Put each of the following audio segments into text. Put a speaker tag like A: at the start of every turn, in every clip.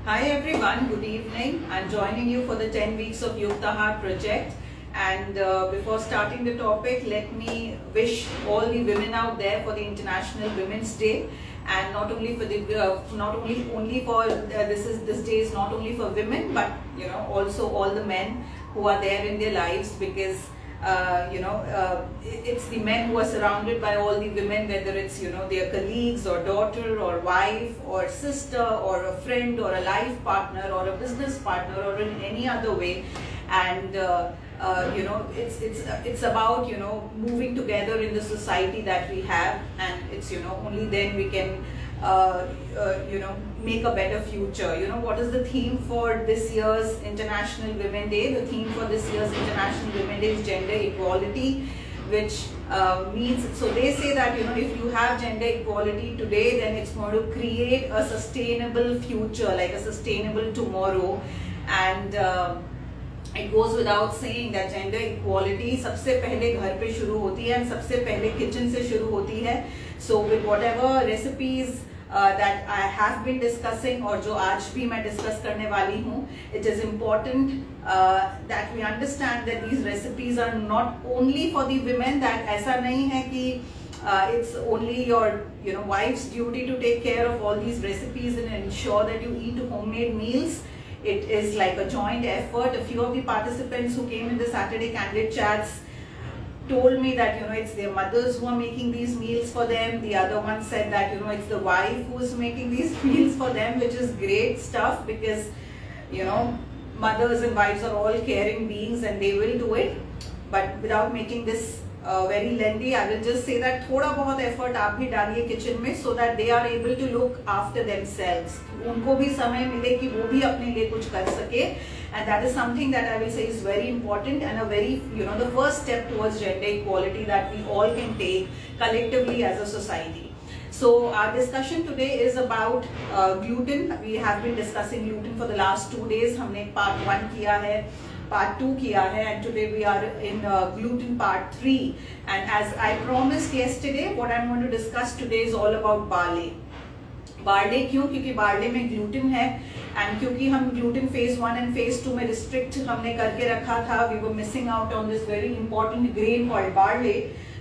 A: Hi everyone, good evening. I'm joining you for the 10 weeks of Yuktahaar project. And before starting the topic, let me wish all the women out there for the International Women's Day. And not only for the this day is not only for women, but also all the men who are there in their lives, because it's the men who are surrounded by all the women, whether it's their colleagues or daughter or wife or sister or a friend or a life partner or a business partner or in any other way. And it's about moving together in the society that we have, and it's only then we can make a better future. What is the theme for this year's International Women Day? The theme for this year's International Women Day is gender equality, which means, so they say that if you have gender equality today, then it's going to create a sustainable future, like a sustainable tomorrow. And it goes without saying that gender equality सबसे पहले घर पे शुरू होती है, and सबसे पहले kitchen से शुरू होती है. So with whatever recipes that I have been discussing, और जो आज भी मैं discuss करने वाली हूँ, it is important that we understand that these recipes are not only for the women. That ऐसा नहीं है कि it's only your wife's duty to take care of all these recipes and ensure that you eat homemade meals. It is like a joint effort. A few of the participants who came in the Saturday candid chats told me that it's their mothers who are making these meals for them. The other one said that it's the wife who is making these meals for them, which is great stuff, because mothers and wives are all caring beings and they will do it. But without making this very lengthy, I will just say that थोड़ा बहुत effort आप भी डालिए kitchen में, so that they are able to look after themselves. उनको भी समय मिले कि वो भी अपने लिए कुछ कर सके, and that is something that I will say is very important and a very the first step towards gender equality that we all can take collectively as a society. So our discussion today is about gluten. We have been discussing gluten for the last 2 days. हमने part 1 किया है, part 2 किया है, and today we are in gluten part 3. And as I promised yesterday, what I'm going to discuss today is all about barley. Barley क्यों? क्योंकि barley में gluten है, and क्योंकि हम ग्लूटेन फेज 1 एंड फेज 2 में restrict हमने करके रखा था, we were missing out on this very important grain called barley,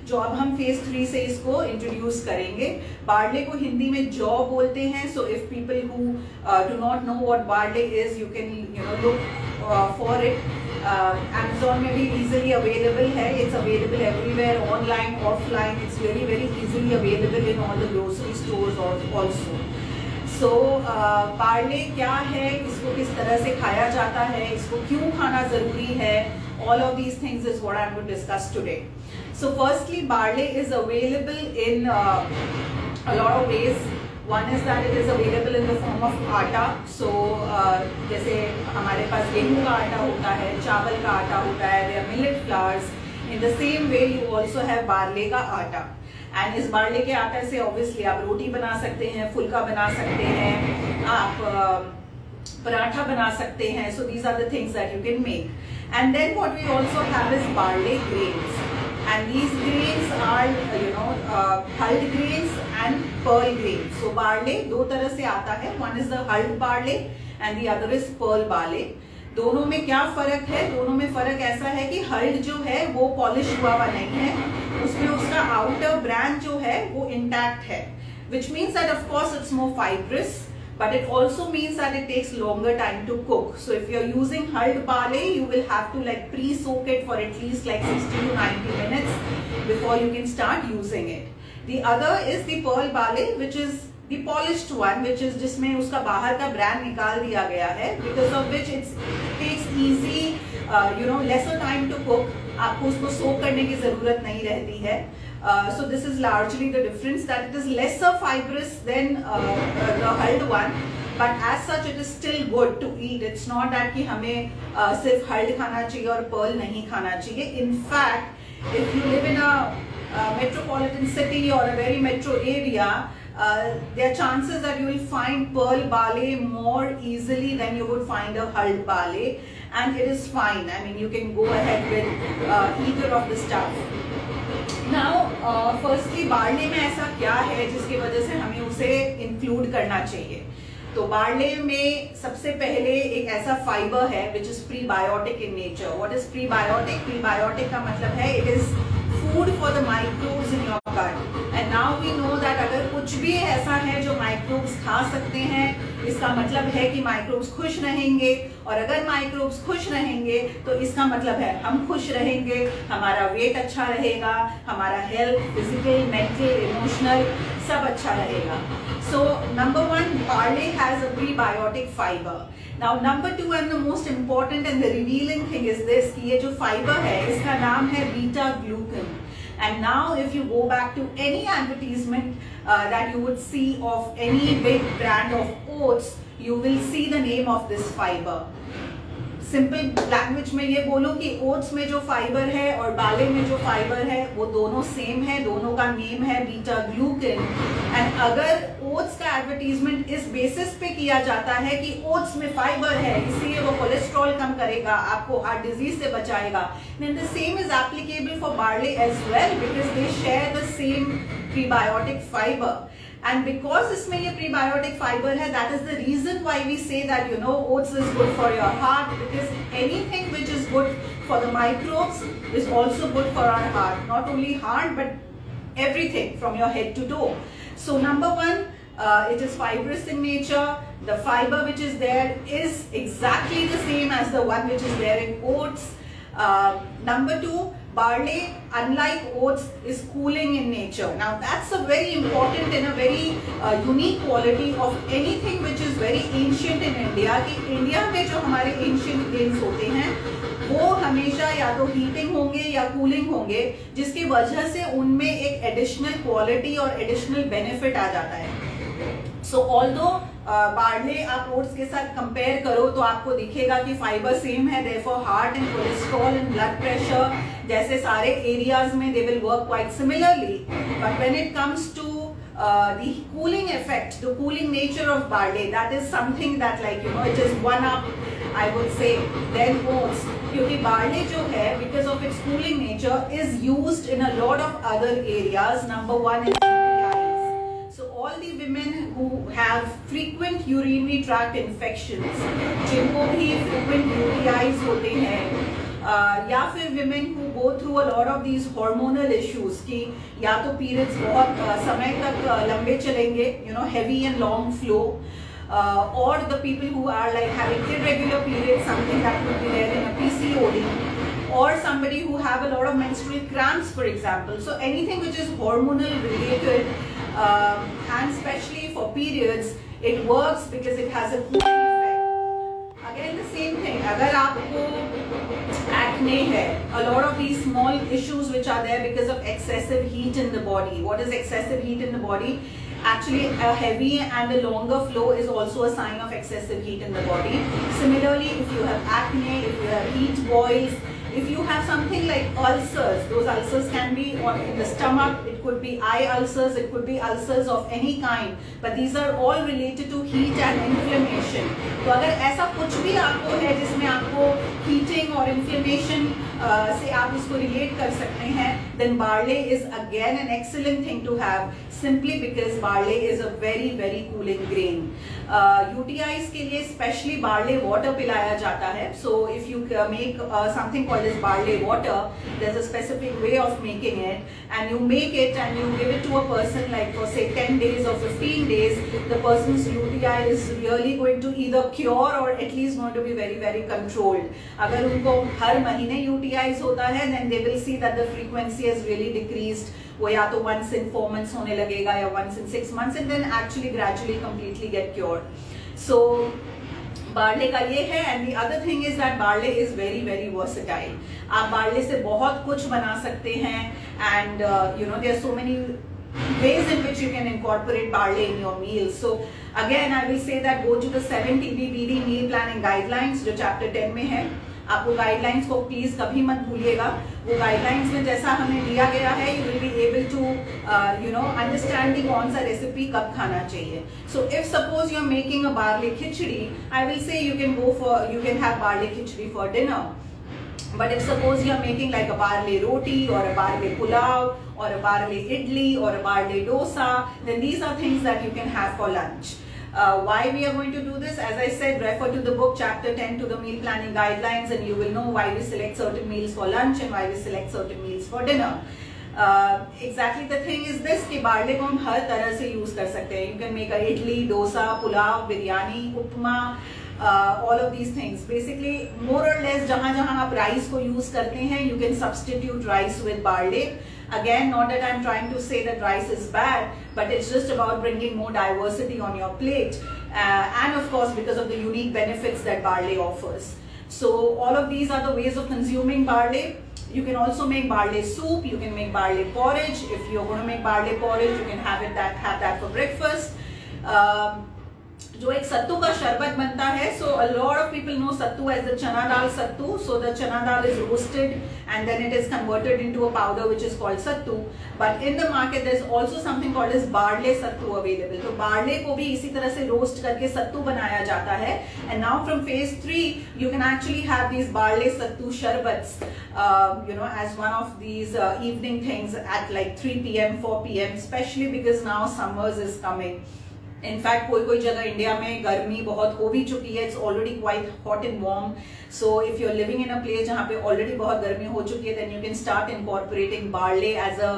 A: जो अब हम फेज 3 से इसको इंट्रोड्यूस करेंगे. बार्ले को हिंदी में जौ बोलते हैं. So if people who do not know what barley is, you can look for it. Amazon में भी easily available है. It's available everywhere, online, offline. It's very very easily available in all the grocery stores also. So barley क्या है, इसको किस तरह से खाया जाता है, इसको क्यों खाना जरूरी है, all of these things is what I'm going to discuss today. So firstly, barley is available in a lot of ways. One is that it is available in the form of आटा. So जैसे हमारे पास गेहूं का आटा होता है, चावल का आटा होता है, there are millet flours. In the same way you also have barley का आटा. And इस barley के आटे से obviously आप रोटी बना सकते हैं, फुल्का बना सकते हैं, आप पराठा बना सकते हैं. So these are the things that you can make. And then what we also have is barley grains. And these grains are hulled grains and pearl grains. So barley दो तरह से आता है. One is the hulled barley and the other is pearl barley. दोनों में क्या फर्क है? दोनों में फर्क ऐसा है कि hulled जो है वो पॉलिश हुआ हुआ नहीं है, उसमें उसका आउटर ब्रांच जो है वो इंटैक्ट है, which means that of course it's more fibrous, but it also means that it takes longer time to cook. So if you're using hulled barley, you will have to like pre-soak it for at least like 60 to 90 minutes before you can start using it. The other is the pearl barley, which is the polished one, which is जिसमें उसका बाहर का brand निकाल दिया गया है, because of which it takes easy, lesser time to cook. आपको उसको soak करने की जरूरत नहीं रहती है. So this is largely the difference, that it is lesser fibrous than the hulled one, but as such it is still good to eat. It's not that कि हमें सिर्फ hulled खाना चाहिए और pearl नहीं खाना चाहिए. In fact, if you live in a metropolitan city or a very metro area, there are chances that you will find pearl barley more easily than you would find a hulled barley, and it is fine. I mean, you can go ahead with either of the stuff. Now firstly barley में ऐसा क्या है जिसकी वजह से हमें उसे include करना चाहिए. तो बार्ले में सबसे पहले एक ऐसा फाइबर है which is prebiotic in nature. What is prebiotic? Prebiotic का मतलब है it is food for the microbes in your gut. And now we know that अगर कुछ भी ऐसा है जो माइक्रोब्स खा सकते हैं, इसका मतलब है कि माइक्रोब्स खुश रहेंगे. और अगर माइक्रोब्स खुश रहेंगे तो इसका मतलब है हम खुश रहेंगे, हमारा वेट अच्छा रहेगा, हमारा हेल्थ, फिजिकल, मेंटल, इमोशनल सब अच्छा रहेगा. So number one, barley has a prebiotic fiber. Now number two and the most important and the revealing thing is this कि ये जो fiber है इसका नाम है beta glucan. And now if you go back to any advertisement that you would see of any big brand of oats, you will see the name of this fiber. Simple language में ये बोलो कि oats में जो fibre है और barley में जो फाइबर है वो दोनों सेम है, दोनों का नेम है बीटा ग्लूकेन. एंड अगर ओट्स का एडवर्टीजमेंट इस बेसिस पे किया जाता है कि ओट्स में फाइबर है इसलिए वो कोलेस्ट्रॉल कम करेगा, आपको हार्ट डिजीज से बचाएगा, then the same is applicable for barley as well because they share the same prebiotic fibre. And because इसमें ये prebiotic fiber है, that is the reason why we say that oats is good for your heart, because anything which is good for the microbes is also good for our heart. Not only heart but everything from your head to toe. So number one, it is fibrous in nature. The fiber which is there is exactly the same as the one which is there in oats. Number two, barley, unlike oats, is cooling in nature. Now that's a very important and a very unique quality of anything which is very ancient in India. कि India में जो हमारे ancient grains होते हैं वो हमेशा या तो heating होंगे या cooling होंगे, जिसकी वजह से उनमें एक additional quality और additional benefit आ जाता है. So although बार्ले आप ओट्स के साथ कंपेयर करो तो आपको दिखेगा कि फाइबर सेम है, therefore heart and cholesterol and blood pressure जैसे सारे एरियाज में they will work quite similarly. But when it comes to the cooling effect, the cooling nature of barley, that is something that it is one up, I would say, than oats. क्योंकि barley जो है because of its cooling nature is used in a lot of other areas. Number one is so all the women who have frequent urinary tract infections, जिनको भी frequent UTIs होते हैं, या फिर women who go through a lot of these hormonal issues कि या तो periods बहुत समय तक लंबे चलेंगे, heavy and long flow, or the people who are having irregular periods, something that could be there in a PCOD, or somebody who have a lot of menstrual cramps, for example. So anything which is hormonal related, and especially for periods, it works because it has a cooling effect. Again the same thing, अगर आपको acne है, a lot of these small issues which are there because of excessive heat in the body. What is excessive heat in the body? Actually a heavy and a longer flow is also a sign of excessive heat in the body. Similarly, if you have acne, if you have heat boils, if you have something like ulcers, those ulcers can be in the stomach, it could be eye ulcers, it could be ulcers of any kind, but these are all related to heat and inflammation. तो अगर ऐसा कुछ भी आपको है जिसमें आपको heating और inflammation से आप इसको relate कर सकते हैं, then barley is again an excellent thing to have, simply because barley is a very very cooling grain. UTIs के लिए specially barley water पिलाया जाता है. So if you make something called as barley water, there's a specific way of making it, and you make it and you give it to a person for say 10 days or 15 days, the person's UTI is really going to either cure or at least going to be very very controlled. अगर उनको हर महीने UTIs होता है, then they will see that the frequency has really decreased. वो या तो once in 4 months होने लगेगा या once in 6 months, and then actually gradually completely get cured. So barley का ये है. And the other thing is that barley is very very versatile. आप बार्ले से बहुत कुछ बना सकते हैं, and there are so many ways in which you can incorporate barley in your meals. So again I will say that go to the 7 TBBD meal planning guidelines जो chapter 10 में है. आपको गाइडलाइंस को प्लीज कभी मत भूलिएगा. वो guidelines में जैसा हमें दिया गया है, you will be able to understand कि कौन सा रेसिपी कब खाना चाहिए. So if suppose you are making a barley khichdi, I will say you can have barley khichdi for dinner. But if suppose you are making like a barley roti or a barley pulao or a barley idli or a barley dosa, then these are things that you can have for lunch. Why we are going to do this? As I said, refer to the book chapter 10 to the meal planning guidelines, and you will know why we select certain meals for lunch and why we select certain meals for dinner. Exactly the thing is this कि barley को हम हर तरह से use कर सकते हैं. You can make a idli, dosa, pulao, biryani, upma, all of these things. Basically, more or less जहाँ जहाँ आप rice को use करते हैं, you can substitute rice with barley. Again, not that I'm trying to say that rice is bad, but it's just about bringing more diversity on your plate, and of course because of the unique benefits that barley offers. So all of these are the ways of consuming barley. You can also make barley soup, you can make barley porridge. If you're going to make barley porridge, you can have that for breakfast. जो एक सत्तू का शरबत बनता है, so a lot of people know sattu as the chana dal sattu. So the chana dal is roasted and then it is converted into a powder which is called sattu. But in the market there's also something called as barley sattu available. तो barley को भी इसी तरह से roast करके सत्तू बनाया जाता है. And now from phase 3 you can actually have these barley sattu sharbats, as one of these evening things at like 3 p.m. 4 p.m. especially because now summers is coming. In fact कोई कोई जगह इंडिया में गर्मी बहुत हो भी चुकी है. It's already quite hot and warm. So if you are living in a place जहाँ पे ऑलरेडी बहुत गर्मी हो चुकी है, then you can start incorporating barley as a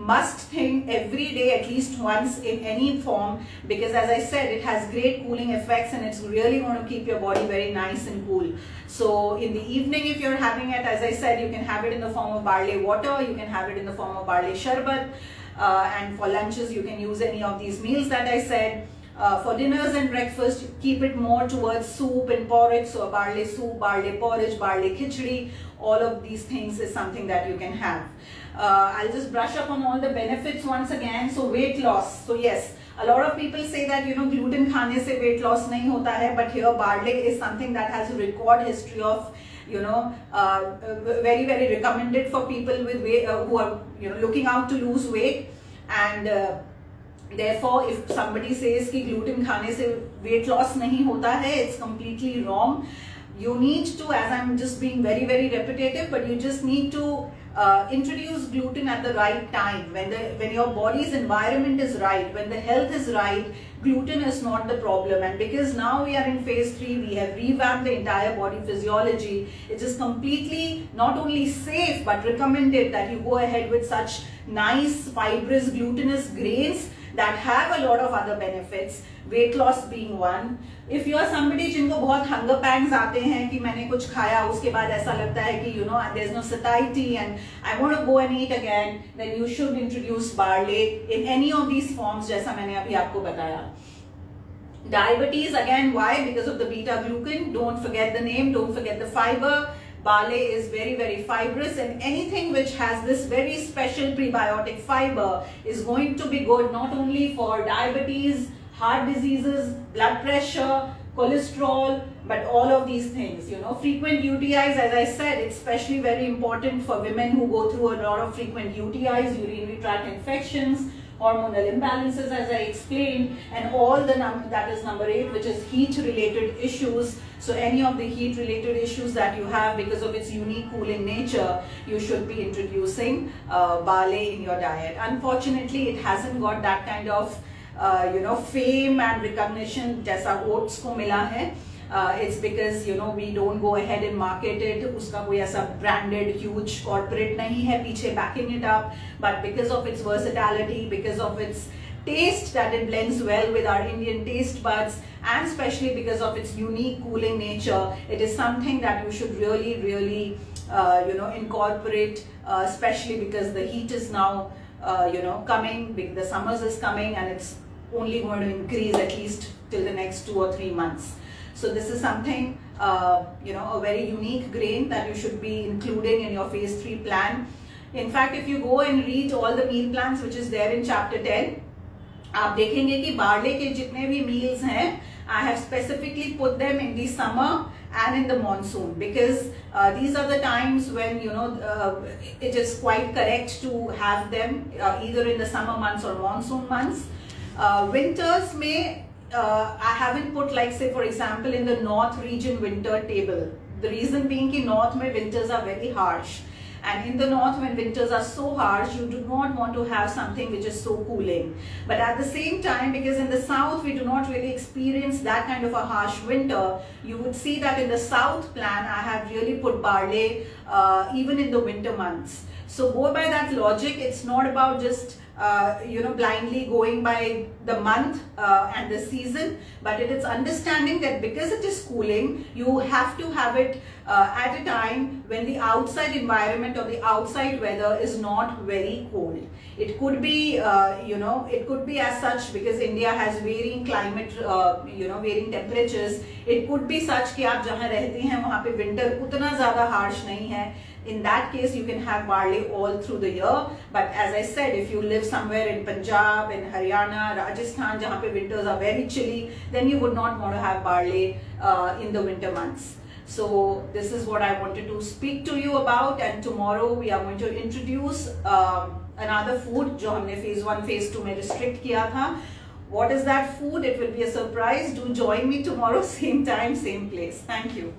A: must thing every day, at least once in any form, because as I said, it has great cooling effects and it's really going to keep your body very nice and cool. So in the evening, if you're having it, as I said, you can have it in the form of barley water, you can have it in the form of barley sharbat, and for lunches you can use any of these meals that I said. For dinners and breakfast, keep it more towards soup and porridge. So a barley soup, barley porridge, barley khichdi, all of these things is something that you can have. I'll just brush up on all the benefits once again. So weight loss. So yes, a lot of people say that gluten खाने से weight loss नहीं होता है, but here barley is something that has a record history of very very recommended for people with weight, who are looking out to lose weight. And therefore if somebody says कि gluten खाने से weight loss नहीं होता है, it's completely wrong. You need to, as I'm just being very very repetitive, but you just need to introduce gluten at the right time, when your body's environment is right, when the health is right. Gluten is not the problem, and because now we are in phase 3, we have revamped the entire body physiology. It is completely not only safe but recommended that you go ahead with such nice fibrous glutinous grains that have a lot of other benefits, weight loss being one. If you are somebody जिनको बहुत hunger pangs आते हैं कि मैंने कुछ खाया उसके बाद ऐसा लगता है कि there's no satiety and I want to go and eat again, then you should introduce barley in any of these forms जैसा मैंने अभी आपको बताया. Diabetes, again, why? Because of the beta glucan. Don't forget the name, don't forget the fiber. Barley is very very fibrous, and anything which has this very special prebiotic fiber is going to be good not only for diabetes, heart diseases, blood pressure, cholesterol, but all of these things. Frequent UTIs, as I said, it's especially very important for women who go through a lot of frequent UTIs, urinary tract infections, hormonal imbalances, as I explained, and all that is number 8, which is heat related issues. So any of the heat related issues that you have because of its unique cooling nature, you should be introducing barley in your diet. Unfortunately, it hasn't got that kind of fame and recognition जैसा oats को मिला है. It's because we don't go ahead and market it. उसका कोई ऐसा branded huge corporate नहीं है पीछे backing it up. But because of its versatility, because of its taste that it blends well with our Indian taste buds, and especially because of its unique cooling nature, it is something that you should really really incorporate, especially because the heat is now coming, the summers is coming, and it's only going to increase at least till the next 2 or 3 months. So this is something, a very unique grain that you should be including in your phase 3 plan. In fact, if you go and read all the meal plans which is there in chapter 10, आप देखेंगे कि barley के जितने भी meals हैं, I have specifically put them in the summer and in the monsoon, because these are the times when it is quite correct to have them either in the summer months or monsoon months. Winters may I haven't put, like say for example in the north region winter table. The reason being कि north में winters are very harsh. And in the north, when winters are so harsh, you do not want to have something which is so cooling. But at the same time, because in the south we do not really experience that kind of a harsh winter, you would see that in the south plan I have really put barley even in the winter months. So go by that logic. It's not about just blindly going by the month and the season, but it is understanding that because it is cooling, you have to have it at a time when the outside environment or the outside weather is not very cold. It could be, it could be as such, because India has varying climate, varying temperatures. It could be such कि आप जहाँ रहते हैं वहाँ पे winter उतना ज़्यादा harsh नहीं है. In that case, you can have barley all through the year. But as I said, if you live somewhere in Punjab, in Haryana, Rajasthan, जहाँ पे winters are very chilly, then you would not want to have barley in the winter months. So this is what I wanted to speak to you about, and tomorrow we are going to introduce another food जो हमने phase 1, phase 2 में restrict किया था. What is that food? It will be a surprise. Do join me tomorrow, same time, same place. Thank you.